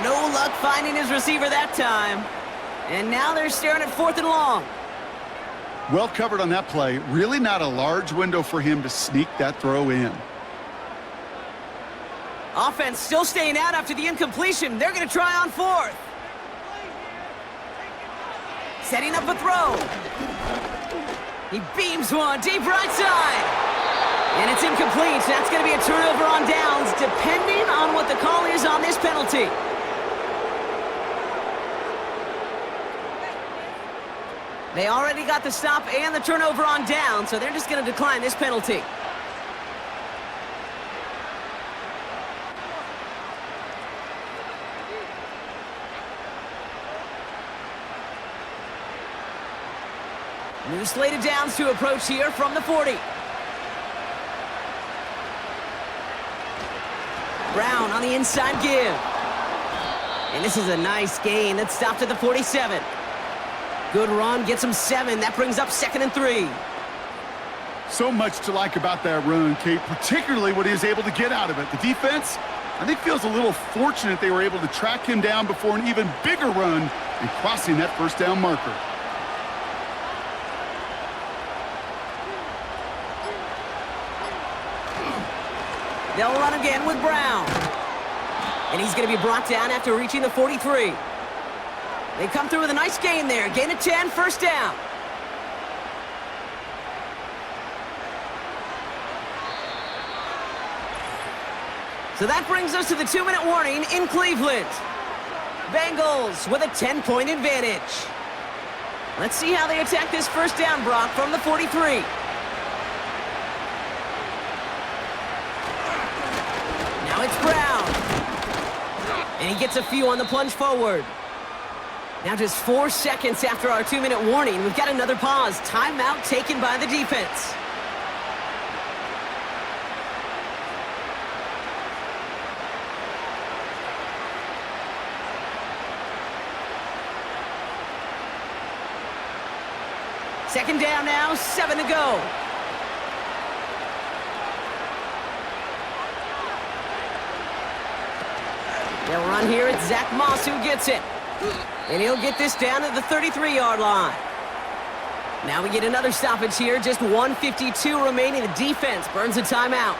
No luck finding his receiver that time. And now they're staring at 4th and long. Well covered on that play. Really not a large window for him to sneak that throw in. Offense still staying out after the incompletion. They're going to try on 4th. Setting up a throw. He beams one deep right side. And it's incomplete. That's going to be a turnover on downs, depending on what the call is on this penalty. They already got the stop and the turnover on down, so they're just going to decline this penalty. New slate of downs to approach here from the 40. Brown on the inside give. And this is a nice gain. That's stopped at the 47. Good run, gets him 7. That brings up 2nd and 3. So much to like about that run, Kate, particularly what he was able to get out of it. The defense, I think, feels a little fortunate they were able to track him down before an even bigger run and crossing that first down marker. They'll run again with Brown. And he's going to be brought down after reaching the 43. They come through with a nice gain there. Gain of 10, first down. So that brings us to the 2-minute warning in Cleveland. Bengals with a 10-point advantage. Let's see how they attack this first down, Brock, from the 43. Now it's Brown. And he gets a few on the plunge forward. Now just 4 seconds after our 2-minute warning, we've got another pause. Timeout taken by the defense. Second down now, 7 to go. They'll run here. It's Zach Moss who gets it. And he'll get this down at the 33-yard line. Now we get another stoppage here. Just 1:52 remaining. The defense burns a timeout.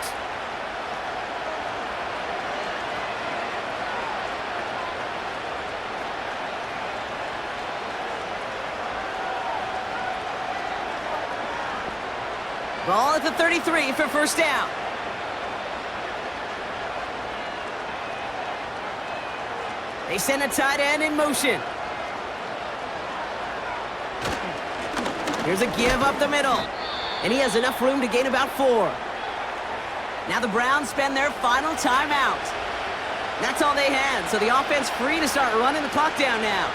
Ball at the 33 for first down. They send a tight end in motion. Here's a give up the middle. And he has enough room to gain about 4. Now the Browns spend their final timeout. That's all they had, so the offense free to start running the clock down now.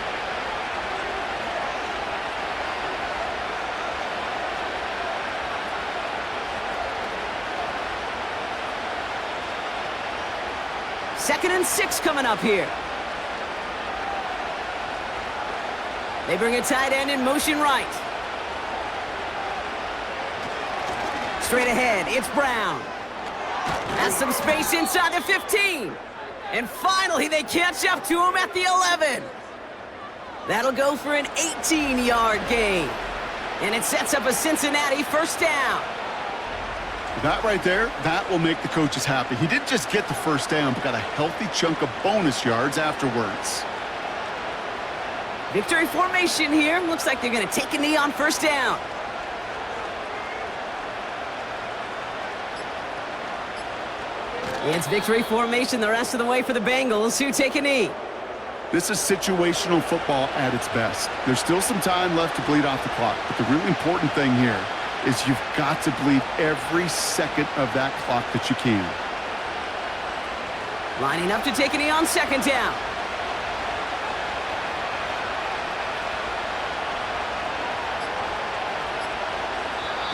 Second and 6 coming up here. They bring a tight end in motion right. Straight ahead, it's Brown. Has some space inside the 15. And finally, they catch up to him at the 11. That'll go for an 18-yard gain. And it sets up a Cincinnati first down. That right there, that will make the coaches happy. He didn't just get the first down, but got a healthy chunk of bonus yards afterwards. Victory formation here. Looks like they're going to take a knee on first down. It's victory formation the rest of the way for the Bengals, who take a knee. This is situational football at its best. There's still some time left to bleed off the clock, but the really important thing here is you've got to bleed every second of that clock that you can. Lining up to take a knee on second down.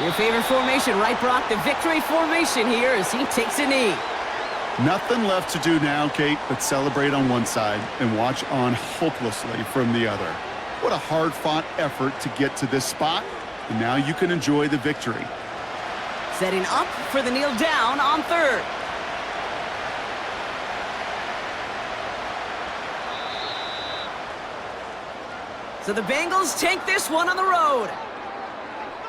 Your favorite formation, right, Brock? The victory formation here as he takes a knee. Nothing left to do now, Kate, but celebrate on one side and watch on hopelessly from the other. What a hard-fought effort to get to this spot, and now you can enjoy the victory. Setting up for the kneel down on third. So the Bengals take this one on the road.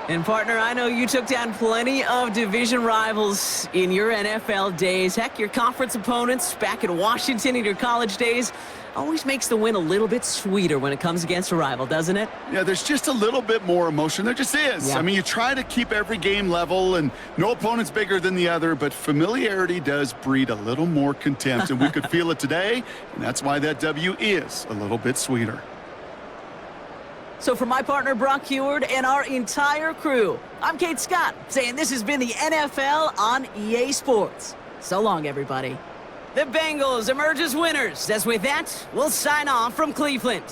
And partner, I know you took down plenty of division rivals in your NFL days. Heck, your conference opponents back in Washington in your college days always makes the win a little bit sweeter when it comes against a rival, doesn't it? Yeah, there's just a little bit more emotion. There just is. Yeah. I mean, you try to keep every game level, and no opponent's bigger than the other, but familiarity does breed a little more contempt, and we could feel it today, and that's why that W is a little bit sweeter. So for my partner, Brock Heward, and our entire crew, I'm Kate Scott, saying this has been the NFL on EA Sports. So long, everybody. The Bengals emerge as winners, as with that, we'll sign off from Cleveland.